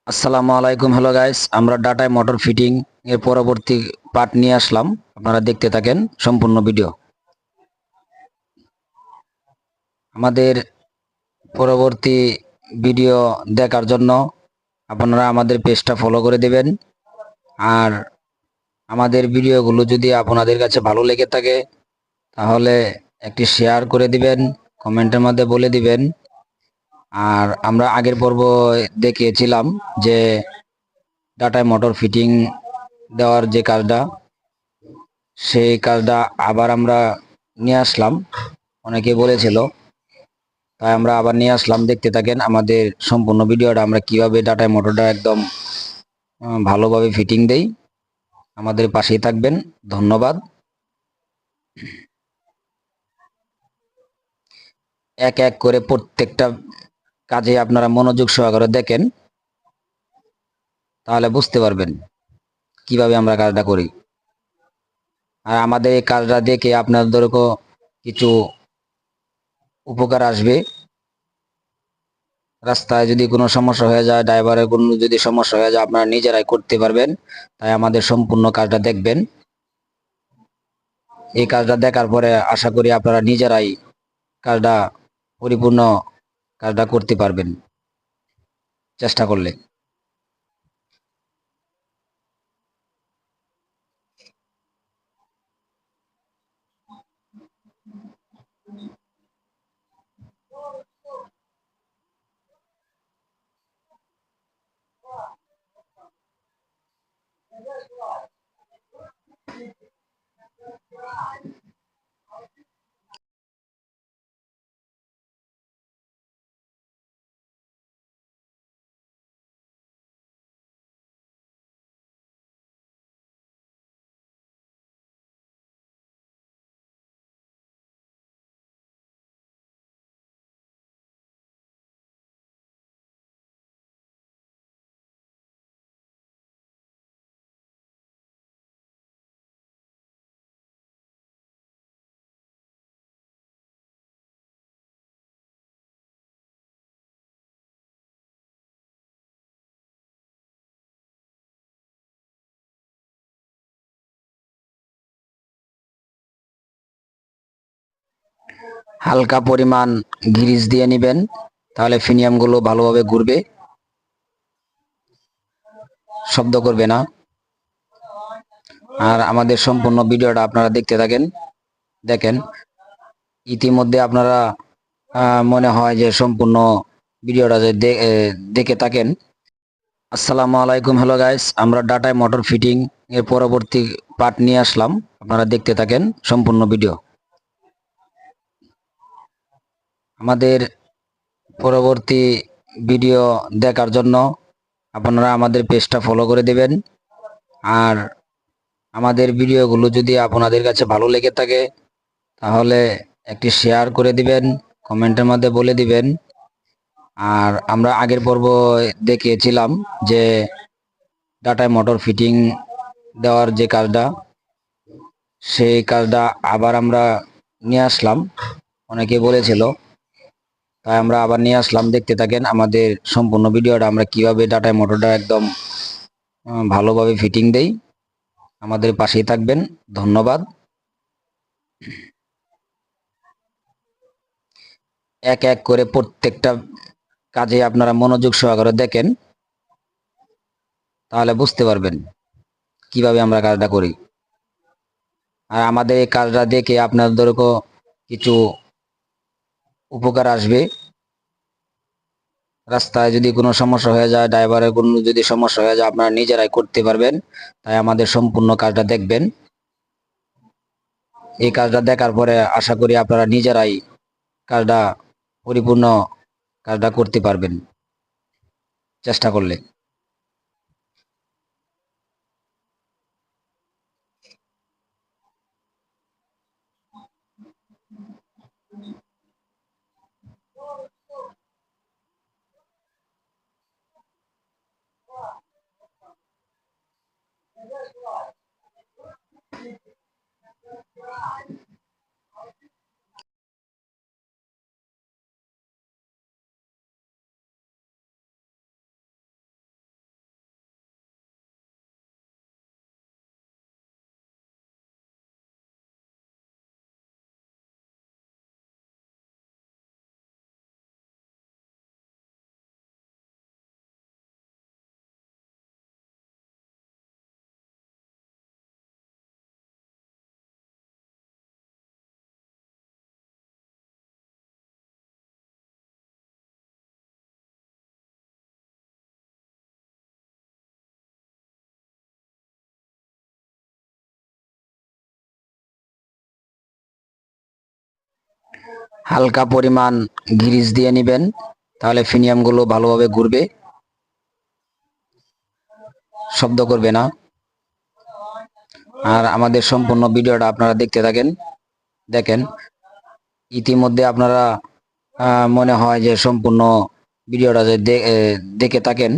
আসসালামু আলাইকুম। Hello guys, আমরা ডাটায় মোটর ফিটিং এর পরবর্তী পার্ট নিয়ে আসলাম। আপনারা দেখতে থাকেন সম্পূর্ণ ভিডিও। আমাদের পরবর্তী ভিডিও দেখার জন্য আপনারা আমাদের পেজটা ফলো করে দেবেন। আর আমাদের ভিডিওগুলো যদি আপনাদের কাছে ভালো লেগে থাকে তাহলে একটি শেয়ার করে দিবেন, কমেন্টের মধ্যে বলে দিবেন। আর আমরা আগের পর্ব দেখিয়েছিলাম যে ডাটায় মোটর ফিটিং দেওয়ার যে কাজটা, সেই কাজটা আবার আমরা নিয়ে আসলাম। অনেকে বলেছিল, তাই আমরা আবার নিয়ে আসলাম। দেখতে থাকেন আমাদের সম্পূর্ণ ভিডিওটা, আমরা কিভাবে ডাটায় মোটরটা একদম ভালোভাবে ফিটিং দেই। আমাদের পাশেই থাকবেন। ধন্যবাদ। এক এক করে প্রত্যেকটা কাজে আপনারা মনোযোগ সহকারে দেখেন, তাহলে বুঝতে পারবেন কিভাবে আমরা কাজটা করি। আর আমাদের এই কাজটা দেখে আপনাদেরও কিছু উপকার আসবে। রাস্তায় যদি কোনো সমস্যা হয়ে যায়, ড্রাইভারের কোনো যদি সমস্যা হয়ে যায়, আপনারা নিজেরাই করতে পারবেন। তাই আমাদের সম্পূর্ণ কাজটা দেখবেন। এই কাজটা দেখার পরে আশা করি আপনারা নিজেরাই কাজটা পরিপূর্ণ কাজটা করতে পারবেন চেষ্টা করলে। হালকা পরিমাণ গ্রিজ দিয়ে নেবেন, তাহলে ফিনিয়ামগুলো ভালোভাবে ঘুরবে, শব্দ করবে না। আর আমাদের সম্পূর্ণ ভিডিওটা আপনারা দেখতে থাকেন। দেখেন, ইতিমধ্যে আপনারা মনে হয় যে সম্পূর্ণ ভিডিওটা যে দেখে থাকেন। আসসালামু আলাইকুম। হ্যালো গাইস, আমরা ডাটায় মোটর ফিটিং এর পরবর্তী পার্ট নিয়ে আসলাম। আপনারা দেখতে থাকেন সম্পূর্ণ ভিডিও। আমাদের পরবর্তী ভিডিও দেখার জন্য আপনারা আমাদের পেজটা ফলো করে দেবেন। আর আমাদের ভিডিওগুলো যদি আপনাদের কাছে ভালো লেগে থাকে তাহলে একটি শেয়ার করে দিবেন, কমেন্টের মধ্যে বলে দিবেন। আর আমরা আগের পর্ব দেখিয়েছিলাম যে ডাটায় মোটর ফিটিং দেওয়ার যে কাজটা, সেই কাজটা আবার আমরা নিয়ে আসলাম। অনেকে বলেছিল, তাই আমরা আবার নিয়ে আসলাম। দেখতে থাকেন আমাদের সম্পূর্ণ ভিডিওটা, আমরা কিভাবে ডাটায় মোটরটা একদম ভালোভাবে ফিটিং দেই। আমাদের পাশেই থাকবেন। ধন্যবাদ। এক এক করে প্রত্যেকটা কাজে আপনারা মনোযোগ সহকারে দেখেন, তাহলে বুঝতে পারবেন কিভাবে আমরা কাজটা করি। আর আমাদের এই কাজটা দেখে আপনাদেরও কিছু উপকার আসবে। রাস্তায় যদি কোনো সমস্যা হয়ে যায়, ড্রাইভারের কোনো যদি সমস্যা হয়ে যায়, আপনারা নিজেরাই করতে পারবেন। তাই আমাদের সম্পূর্ণ কাজটা দেখবেন। এই কাজটা দেখার পরে আশা করি আপনারা নিজেরাই কাজটা পরিপূর্ণ কাজটা করতে পারবেন চেষ্টা করলে। হালকা পরিমাণ গ্রিজ দিয়ে নেবেন, তাহলে ফিনিয়ামগুলো ভালোভাবে ঘুরবে, শব্দ করবে না। আর আমাদের সম্পূর্ণ ভিডিওটা আপনারা দেখতে থাকেন। দেখেন, ইতিমধ্যে আপনারা মনে হয় যে সম্পূর্ণ ভিডিওটা যে দেখে থাকেন,